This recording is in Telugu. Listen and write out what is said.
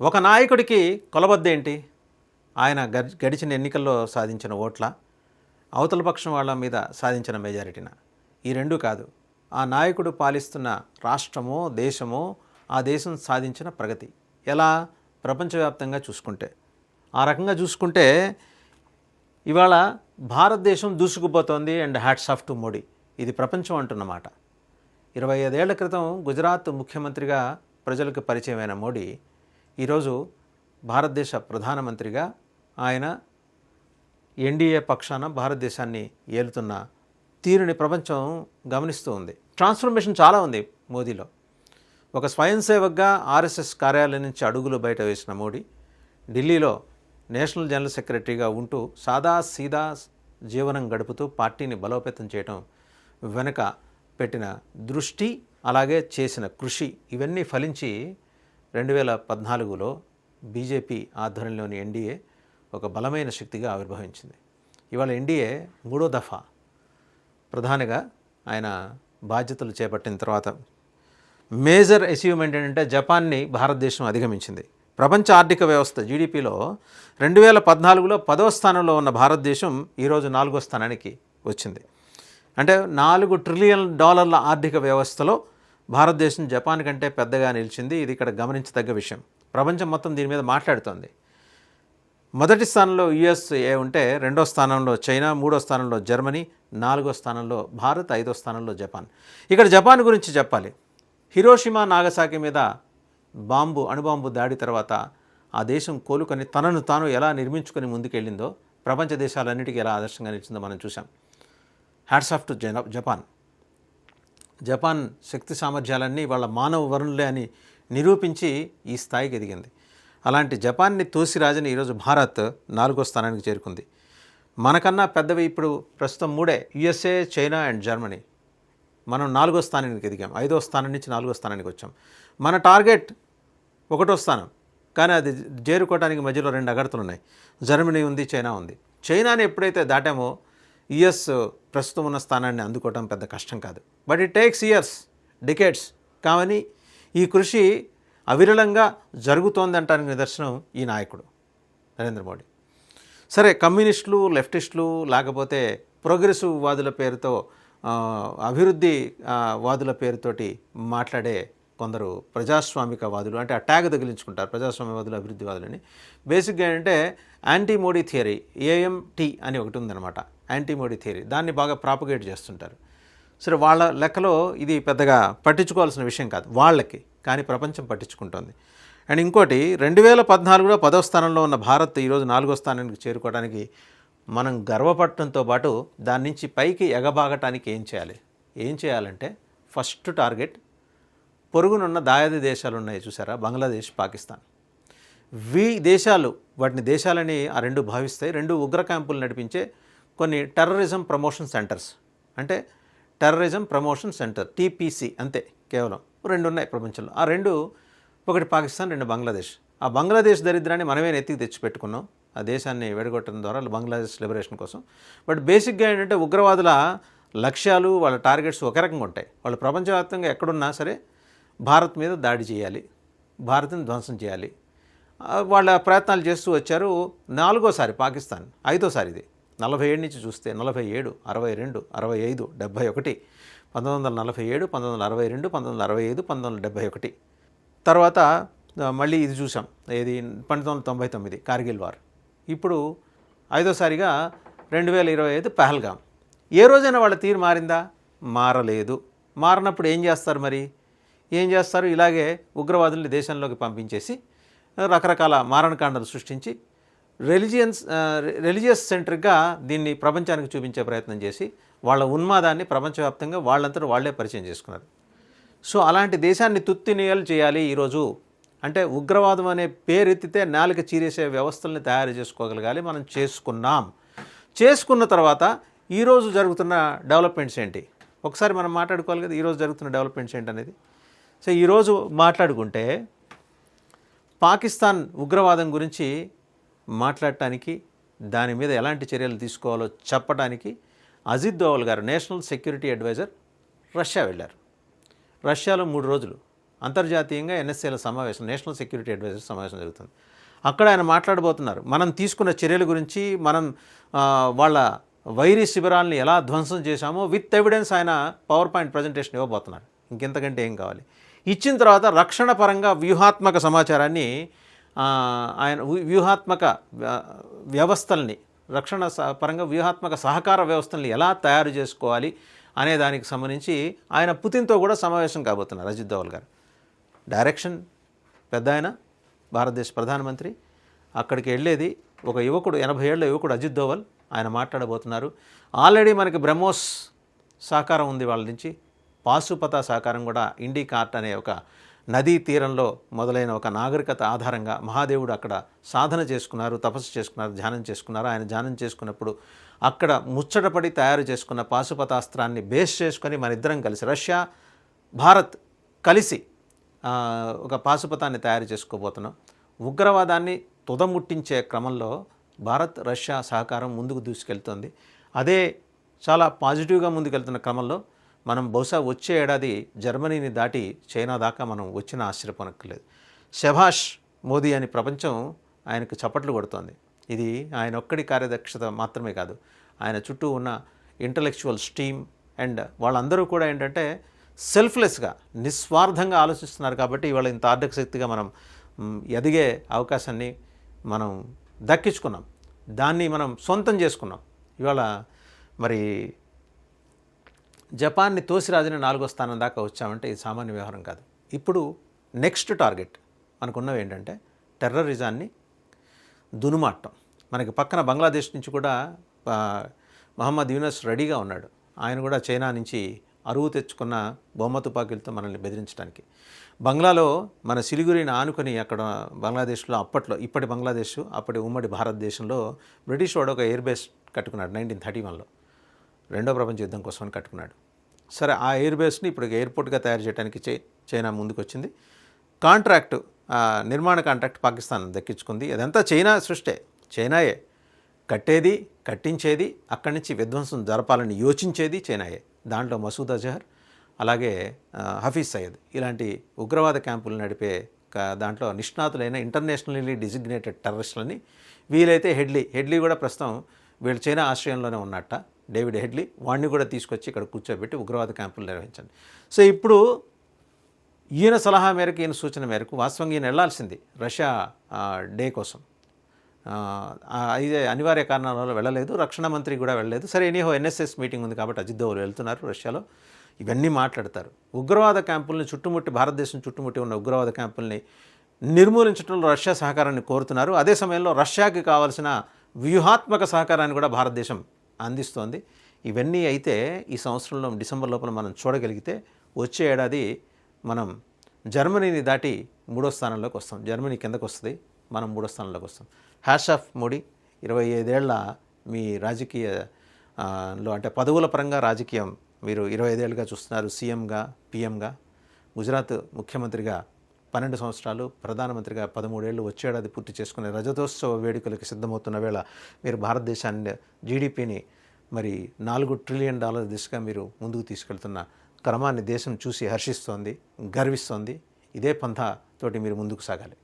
ఒక నాయకుడికి కొలబద్దేంటి? ఆయన గడిచిన ఎన్నికల్లో సాధించిన ఓట్ల, అవతల పక్షం వాళ్ళ మీద సాధించిన మెజారిటీన? ఈ రెండూ కాదు. ఆ నాయకుడు పాలిస్తున్న రాష్ట్రమో దేశమో ఆ దేశం సాధించిన ప్రగతి. ఎలా? ప్రపంచవ్యాప్తంగా చూసుకుంటే. ఆ రకంగా చూసుకుంటే ఇవాళ భారతదేశం దూసుకుపోతోంది. And hats off to Modi. ఇది ప్రపంచం అంటున్నమాట. 25 ఏళ్ల క్రితం గుజరాత్ ముఖ్యమంత్రిగా ప్రజలకు పరిచయమైన మోడీ ఈరోజు భారతదేశ ప్రధానమంత్రిగా ఆయన ఎన్డీఏ పక్షాన భారతదేశాన్ని ఏలుతున్న తీరుని ప్రపంచం గమనిస్తూ ఉంది. ట్రాన్స్ఫర్మేషన్ చాలా ఉంది మోదీలో. ఒక స్వయం సేవక్గా ఆర్ఎస్ఎస్ కార్యాలయం నుంచి అడుగులు బయట వేసిన మోడీ ఢిల్లీలో నేషనల్ జనరల్ సెక్రటరీగా ఉంటూ సాదా సీదా జీవనం గడుపుతూ పార్టీని బలోపేతం చేయడం వెనుక పెట్టిన దృష్టి, అలాగే చేసిన కృషి ఇవన్నీ ఫలించి 2014లో బీజేపీ ఆధ్వర్యంలోని ఎన్డీఏ ఒక బలమైన శక్తిగా ఆవిర్భవించింది. ఇవాళ ఎన్డీఏ 3వ దఫా ప్రధానిగా ఆయన బాధ్యతలు చేపట్టిన తర్వాత మేజర్ అచీవ్మెంట్ ఏంటంటే జపాన్ని భారతదేశం అధిగమించింది. ప్రపంచ ఆర్థిక వ్యవస్థ జీడిపిలో 2014లో 10వ స్థానంలో ఉన్న భారతదేశం ఈరోజు 4వ స్థానానికి వచ్చింది. అంటే $4 ట్రిలియన్ ఆర్థిక వ్యవస్థలో భారతదేశం జపాన్ కంటే పెద్దగా నిలిచింది. ఇది ఇక్కడ గమనించదగ్గ విషయం. ప్రపంచం మొత్తం దీని మీద మాట్లాడుతోంది. మొదటి స్థానంలో యుఎస్ఏ ఉంటే 2వ స్థానంలో చైనా, 3వ స్థానంలో జర్మనీ, 4వ స్థానంలో భారత్, 5వ స్థానంలో జపాన్. ఇక్కడ జపాన్ గురించి చెప్పాలి. హిరోషిమా నాగసాకి మీద అణుబాంబు దాడి తర్వాత ఆ దేశం కోలుకొని తనను తాను ఎలా నిర్మించుకొని ముందుకెళ్ళిందో, ప్రపంచ దేశాలన్నిటికీ ఎలా ఆదర్శంగా నిలిచిందో మనం చూసాం. హ్యాట్స్ ఆఫ్ టు జపాన్ శక్తి సామర్థ్యాలన్నీ వాళ్ళ మానవ వనరులే అని నిరూపించి ఈ స్థాయికి ఎదిగింది. అలాంటి జపాన్ని తోసిరాజని ఈరోజు భారత్ 4వ స్థానానికి చేరుకుంది. మనకన్నా పెద్దవి ఇప్పుడు ప్రస్తుతం 3 యుఎస్ఏ, చైనా అండ్ జర్మనీ. మనం 4వ స్థానానికి ఎదిగాం. 5వ స్థానం నుంచి 4వ స్థానానికి వచ్చాం. మన టార్గెట్ 1వ స్థానం, కానీ అది చేరుకోవడానికి మధ్యలో 2 అగడతలు ఉన్నాయి. జర్మనీ ఉంది, చైనా ఉంది. చైనాని ఎప్పుడైతే దాటామో యుఎస్ ప్రస్తుతం ఉన్న స్థానాన్ని అందుకోవడం పెద్ద కష్టం కాదు. But it takes years, decades. కానీ ఈ కృషి అవిరళంగా జరుగుతోందంటానికి నిదర్శనం ఈ నాయకుడు నరేంద్ర మోడీ. సరే, కమ్యూనిస్టులు, లెఫ్టిస్టులు, లేకపోతే ప్రోగ్రెసివ్ వాదుల పేరుతో, అభివృద్ధి వాదుల పేరుతోటి మాట్లాడే కొందరు ప్రజాస్వామిక వాదులు, అంటే ఆ ట్యాగ్ తగిలించుకుంటారు ప్రజాస్వామ్యవాదులు, అభివృద్ధివాదులని. బేసిక్గా ఏంటంటే యాంటీ మోడీ థియరీ, ఏఎంటీ అని ఒకటి ఉందన్నమాట. యాంటీ మోడీ థియరీ, దాన్ని బాగా ప్రాపగేట్ చేస్తుంటారు. సరే, వాళ్ళ లెక్కలో ఇది పెద్దగా పట్టించుకోవాల్సిన విషయం కాదు వాళ్ళకి, కానీ ప్రపంచం పట్టించుకుంటోంది. అండ్ ఇంకోటి, 2014లో 10వ స్థానంలో ఉన్న భారత్ ఈరోజు 4వ స్థానానికి చేరుకోవడానికి మనం గర్వపడటంతో పాటు దాని నుంచి పైకి ఎగబాగటానికి ఏం చేయాలంటే ఫస్ట్ టార్గెట్ పొరుగునున్న దాయాది దేశాలు ఉన్నాయి చూసారా, బంగ్లాదేశ్, పాకిస్తాన్. దేశాలు, వాటిని దేశాలని ఆ 2 భావిస్తాయి. 2 ఉగ్ర క్యాంపులు నడిపించే కొన్ని టెర్రరిజం ప్రమోషన్ సెంటర్స్, అంటే టెర్రరిజం ప్రమోషన్ సెంటర్ టీపీసీ, అంతే, కేవలం 2 ఉన్నాయి ప్రపంచంలో. ఆ 2, ఒకటి పాకిస్తాన్, 2 బంగ్లాదేశ్. ఆ బంగ్లాదేశ్ దరిద్రాన్ని మనమే నెత్తికి తెచ్చిపెట్టుకున్నాం ఆ దేశాన్ని విడగొట్టడం ద్వారా, బంగ్లాదేశ్ లిబరేషన్ కోసం. బట్ బేసిక్గా ఏంటంటే ఉగ్రవాదుల లక్ష్యాలు, వాళ్ళ టార్గెట్స్ ఒక రకంగా ఉంటాయి. వాళ్ళు ప్రపంచవ్యాప్తంగా ఎక్కడున్నా సరే భారత్ మీద దాడి చేయాలి, భారత్ని ధ్వంసం చేయాలి. వాళ్ళ ప్రయత్నాలు చేస్తూ వచ్చారు. 4వసారి పాకిస్తాన్, 5వసారి ఇది. 47 నుంచి చూస్తే 47, 62, 65, 71, 1947, 1962, 1965, 1971. తర్వాత మళ్ళీ ఇది చూసాం, ఏది 1999 కార్గిల్ వార్. ఇప్పుడు 5వసారిగా 2025 పహల్గామ్. ఏ రోజైనా వాళ్ళ తీరు మారిందా? మారలేదు. మారినప్పుడు ఏం చేస్తారు మరి? ఇలాగే ఉగ్రవాదుల్ని దేశంలోకి పంపించేసి రకరకాల మారణకాండలు సృష్టించి రిలీజియస్ సెంటర్గా దీన్ని ప్రపంచానికి చూపించే ప్రయత్నం చేసి వాళ్ళ ఉన్మాదాన్ని ప్రపంచవ్యాప్తంగా వాళ్ళంతా వాళ్ళే పరిచయం చేసుకున్నారు. సో అలాంటి దేశాన్ని తుత్తినియలు చేయాలి ఈరోజు. అంటే ఉగ్రవాదం అనే పేరెత్తితే నాలుక చీరేసే వ్యవస్థల్ని తయారు చేసుకోగలగాలి. మనం చేసుకున్న తర్వాత ఈరోజు జరుగుతున్న డెవలప్మెంట్స్ ఏంటి ఒకసారి మనం మాట్లాడుకోవాలి కదా. ఈరోజు జరుగుతున్న డెవలప్మెంట్స్ ఏంటనేది. సో ఈరోజు మాట్లాడుకుంటే పాకిస్తాన్ ఉగ్రవాదం గురించి మాట్లాడటానికి, దాని మీద ఎలాంటి చర్యలు తీసుకోవాలో చెప్పడానికి అజిత్ దోవల్ గారు, నేషనల్ సెక్యూరిటీ అడ్వైజర్, రష్యా వెళ్ళారు. రష్యాలో 3 రోజులు అంతర్జాతీయంగా ఎన్ఎస్ఏల సమావేశం, నేషనల్ సెక్యూరిటీ అడ్వైజర్ సమావేశం జరుగుతుంది. అక్కడ ఆయన మాట్లాడబోతున్నారు. మనం తీసుకున్న చర్యల గురించి, మనం వాళ్ళ వైరీ శిబిరాలని ఎలా ధ్వంసం చేశామో విత్ ఎవిడెన్స్ ఆయన పవర్ పాయింట్ ప్రజెంటేషన్ ఇవ్వబోతున్నారు. ఇంకెంతకంటే ఏం కావాలి? ఇచ్చిన తర్వాత రక్షణ పరంగా వ్యూహాత్మక సమాచారాన్ని ఆయన వ్యూహాత్మక వ్యవస్థల్ని, రక్షణ పరంగా వ్యూహాత్మక సహకార వ్యవస్థల్ని ఎలా తయారు చేసుకోవాలి అనే దానికి సంబంధించి ఆయన పుతిన్తో కూడా సమావేశం కాబోతున్నారు. అజిత్ దోవల్ గారు డైరెక్షన్ పెద్ద ఆయన, భారతదేశ ప్రధానమంత్రి. అక్కడికి వెళ్ళేది ఒక యువకుడు, 80 ఏళ్ల యువకుడు అజిత్ దోవల్. ఆయన మాట్లాడబోతున్నారు. ఆల్రెడీ మనకి బ్రహ్మోస్ సహకారం ఉంది వాళ్ళ నుంచి, పాశుపత సహకారం కూడా. ఇండికార్ట్ అనే ఒక నదీ తీరంలో మొదలైన ఒక నాగరికత ఆధారంగా మహాదేవుడు అక్కడ సాధన చేసుకున్నారు, తపస్సు చేసుకున్నారు, ధ్యానం చేసుకున్నారు. ఆయన ధ్యానం చేసుకున్నప్పుడు అక్కడ ముచ్చటపడి తయారు చేసుకున్న పాశుపతాస్త్రాన్ని బేస్ చేసుకొని మన ఇద్దరం కలిసి, రష్యా భారత్ కలిసి ఒక పాశుపతాన్ని తయారు చేసుకోబోతున్నాం. ఉగ్రవాదాన్ని తుదముట్టించే క్రమంలో భారత్ రష్యా సహకారం ముందుకు దూసుకెళ్తుంది. అదే చాలా పాజిటివ్గా ముందుకెళ్తున్న క్రమంలో మనం బహుశా వచ్చే ఏడాది జర్మనీని దాటి చైనా దాకా మనం వచ్చిన ఆశ్చర్యపోనక్కర్లేదు. శభాష్ మోదీ అని ప్రపంచం ఆయనకు చప్పట్లు కొడుతోంది. ఇది ఆయన ఒక్కడి కార్యదక్షత మాత్రమే కాదు, ఆయన చుట్టూ ఉన్న ఇంటలెక్చువల్ స్టీమ్ అండ్ వాళ్ళందరూ కూడా ఏంటంటే సెల్ఫ్లెస్గా, నిస్వార్థంగా ఆలోచిస్తున్నారు. కాబట్టి ఇవాళ ఇంత ఆర్థిక శక్తిగా మనం ఎదిగే అవకాశాన్ని మనం దక్కించుకున్నాం, దాన్ని మనం సొంతం చేసుకున్నాం. ఇవాళ మరి జపాన్ని తోసిరాజుని 4వ స్థానం దాకా వచ్చామంటే ఇది సామాన్య వ్యవహారం కాదు. ఇప్పుడు నెక్స్ట్ టార్గెట్ మనకున్నవి ఏంటంటే టెర్రరిజాన్ని దునుమాటం. మనకి పక్కన బంగ్లాదేశ్ నుంచి కూడా మహమ్మద్ యూనస్ రెడీగా ఉన్నాడు. ఆయన కూడా చైనా నుంచి అరువు తెచ్చుకున్న బొమ్మ తుపాకీలతో మనల్ని బెదిరించడానికి. బంగ్లాలో మన సిలిగురిని ఆనుకొని అక్కడ బంగ్లాదేశ్లో అప్పట్లో, ఇప్పటి బంగ్లాదేశ్, అప్పటి ఉమ్మడి భారతదేశంలో బ్రిటిష్ వాడు ఒక ఎయిర్ బేస్ కట్టుకున్నాడు 1931లో, రెండో ప్రపంచ యుద్ధం కోసమని కట్టుకున్నాడు. సరే, ఆ ఎయిర్ బేస్ని ఇప్పుడు ఎయిర్పోర్ట్గా తయారు చేయడానికి చైనా ముందుకు వచ్చింది. కాంట్రాక్టు, నిర్మాణ కాంట్రాక్ట్ పాకిస్తాన్ దక్కించుకుంది. అదంతా చైనా సృష్టే, చైనాయే కట్టేది, కట్టించేది, అక్కడి నుంచి విధ్వంసం జరపాలని యోచించేది చైనాయే. దాంట్లో మసూద్ అజహర్, అలాగే హఫీజ్ సయ్యద్ ఇలాంటి ఉగ్రవాద క్యాంపులు నడిపే దాంట్లో నిష్ణాతులైన ఇంటర్నేషనల్లీ డిజిగ్నేటెడ్ టెర్రరిస్టులని, వీలైతే హెడ్లీ కూడా ప్రస్తుతం వీళ్ళు చైనా ఆశ్రయంలోనే ఉన్నట్ట, డేవిడ్ హెడ్లీ, వాడిని కూడా తీసుకొచ్చి ఇక్కడ కూర్చోబెట్టి ఉగ్రవాద క్యాంపులు నిర్వహించండి. సో ఇప్పుడు ఈయన సలహా మేరకు, ఈయన సూచన మేరకు వాస్తవంగా ఈయన వెళ్లాల్సింది రష్యా డే కోసం. అయితే అనివార్య కారణాల వల్ల వెళ్ళలేదు, రక్షణ మంత్రి కూడా వెళ్ళలేదు. సరే, ఎనీహో ఎన్ఎస్ఎస్ మీటింగ్ ఉంది కాబట్టి అజిత్ దోవల్ వెళ్తున్నారు రష్యాలో. ఇవన్నీ మాట్లాడతారు. ఉగ్రవాద క్యాంపుల్ని చుట్టుముట్టి, భారతదేశం చుట్టుముట్టి ఉన్న ఉగ్రవాద క్యాంపుల్ని నిర్మూలించడంలో రష్యా సహకారాన్ని కోరుతున్నారు. అదే సమయంలో రష్యాకి కావాల్సిన వ్యూహాత్మక సహకారాన్ని కూడా భారతదేశం అందిస్తోంది. ఇవన్నీ అయితే ఈ సంవత్సరంలో డిసెంబర్ లోపల మనం చూడగలిగితే వచ్చే ఏడాది మనం జర్మనీని దాటి 3వ స్థానంలోకి వస్తాం. జర్మనీ కిందకు వస్తుంది, మనం 3వ స్థానంలోకి వస్తాం. హ్యాష్ ఆఫ్ మోడీ, 25 ఏళ్ల మీ రాజకీయలో అంటే పదవుల పరంగా రాజకీయం మీరు 25 ఏళ్ళుగా చూస్తున్నారు. సీఎంగా, పీఎంగా, గుజరాత్ ముఖ్యమంత్రిగా 12 సంవత్సరాలు, ప్రధానమంత్రిగా 13 ఏళ్ళు, వచ్చేడాది పూర్తి చేసుకునే రజతోత్సవ వేడుకలకు సిద్ధమవుతున్న వేళ మీరు భారతదేశాన్ని జీడిపిని మరి $4 ట్రిలియన్ దిశగా మీరు ముందుకు తీసుకెళ్తున్న క్రమాన్ని దేశం చూసి హర్షిస్తోంది, గర్విస్తోంది. ఇదే పంథా తోటి మీరు ముందుకు సాగాలి.